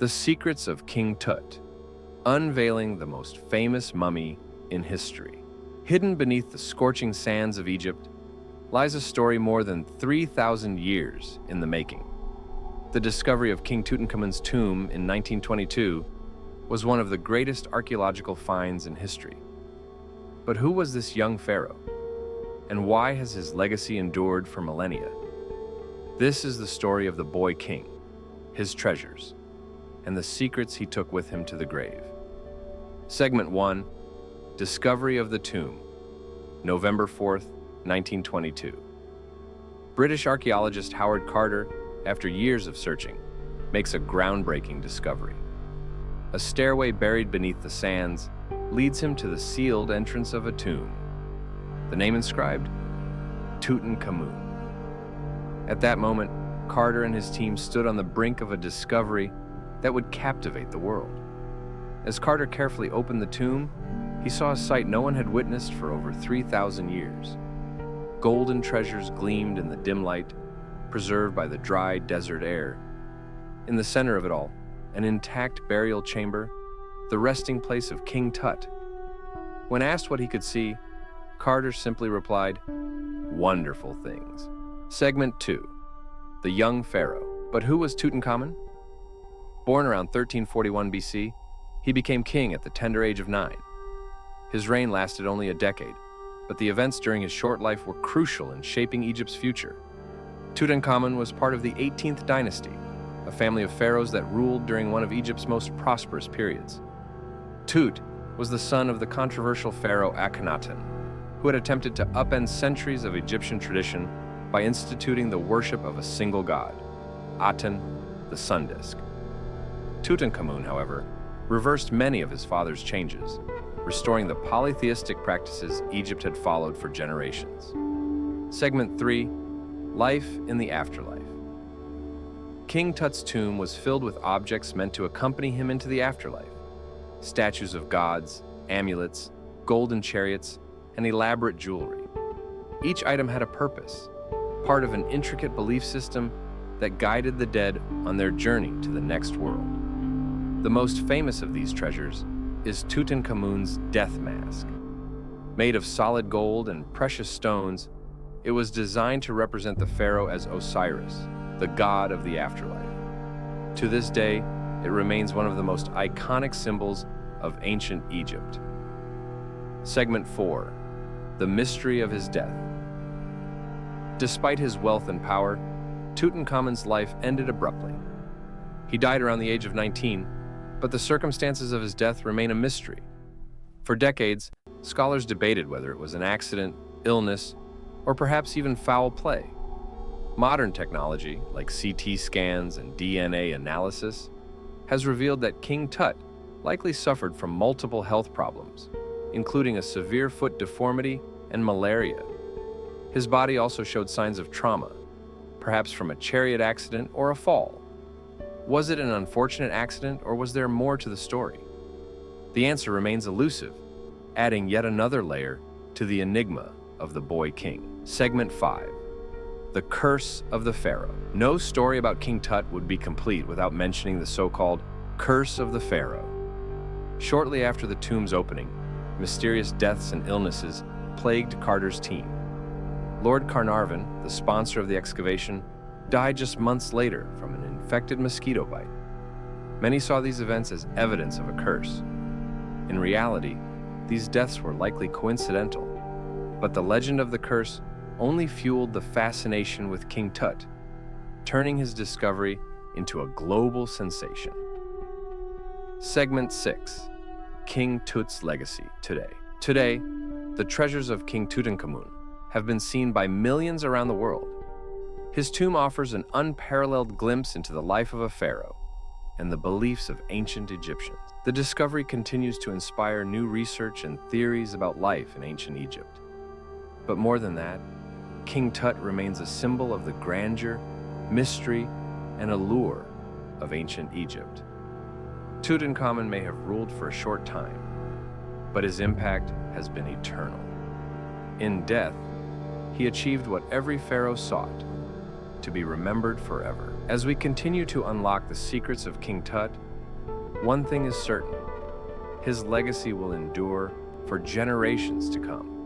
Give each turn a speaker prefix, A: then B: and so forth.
A: The Secrets of King Tut, unveiling the most famous mummy in history. Hidden beneath the scorching sands of Egypt lies a story more than 3,000 years in the making. The discovery of King Tutankhamun's tomb in 1922 was one of the greatest archaeological finds in history. But who was this young pharaoh? And why has his legacy endured for millennia? This is the story of the boy king, his treasures, and the secrets he took with him to the grave. Segment 1, Discovery of the Tomb, November 4th, 1922. British archaeologist Howard Carter, after years of searching, makes a groundbreaking discovery. A stairway buried beneath the sands leads him to the sealed entrance of a tomb. The name inscribed? Tutankhamun. At that moment, Carter and his team stood on the brink of a discovery that would captivate the world. As Carter carefully opened the tomb, he saw a sight no one had witnessed for over 3,000 years. Golden treasures gleamed in the dim light, preserved by the dry desert air. In the center of it all, an intact burial chamber, the resting place of King Tut. When asked what he could see, Carter simply replied, "Wonderful things." Segment 2, The Young Pharaoh. But who was Tutankhamun? Born around 1341 BC, he became king at the tender age of 9. His reign lasted only a decade, but the events during his short life were crucial in shaping Egypt's future. Tutankhamun was part of the 18th dynasty, a family of pharaohs that ruled during one of Egypt's most prosperous periods. Tut was the son of the controversial pharaoh Akhenaten, who had attempted to upend centuries of Egyptian tradition by instituting the worship of a single god, Aten, the sun disk. Tutankhamun, however, reversed many of his father's changes, restoring the polytheistic practices Egypt had followed for generations. Segment 3, Life in the Afterlife. King Tut's tomb was filled with objects meant to accompany him into the afterlife. Statues of gods, amulets, golden chariots, and elaborate jewelry. Each item had a purpose, part of an intricate belief system that guided the dead on their journey to the next world. The most famous of these treasures is Tutankhamun's death mask. Made of solid gold and precious stones, it was designed to represent the pharaoh as Osiris, the god of the afterlife. To this day, it remains one of the most iconic symbols of ancient Egypt. Segment 4, The Mystery of His Death. Despite his wealth and power, Tutankhamun's life ended abruptly. He died around the age of 19, but the circumstances of his death remain a mystery. For decades, scholars debated whether it was an accident, illness, or perhaps even foul play. Modern technology, like CT scans and DNA analysis, has revealed that King Tut likely suffered from multiple health problems, including a severe foot deformity and malaria. His body also showed signs of trauma, perhaps from a chariot accident or a fall. Was it an unfortunate accident, or was there more to the story? The answer remains elusive, adding yet another layer to the enigma of the boy king. Segment 5, The Curse of the Pharaoh. No story about King Tut would be complete without mentioning the so-called Curse of the Pharaoh. Shortly after the tomb's opening, mysterious deaths and illnesses plagued Carter's team. Lord Carnarvon, the sponsor of the excavation, died just months later from an infected mosquito bite. Many saw these events as evidence of a curse. In reality, these deaths were likely coincidental, but the legend of the curse only fueled the fascination with King Tut, turning his discovery into a global sensation. Segment 6, King Tut's Legacy Today. Today, the treasures of King Tutankhamun have been seen by millions around the world. His tomb offers an unparalleled glimpse into the life of a pharaoh and the beliefs of ancient Egyptians. The discovery continues to inspire new research and theories about life in ancient Egypt. But more than that, King Tut remains a symbol of the grandeur, mystery, and allure of ancient Egypt. Tutankhamun may have ruled for a short time, but his impact has been eternal. In death, he achieved what every pharaoh sought: to be remembered forever. As we continue to unlock the secrets of King Tut, one thing is certain: his legacy will endure for generations to come.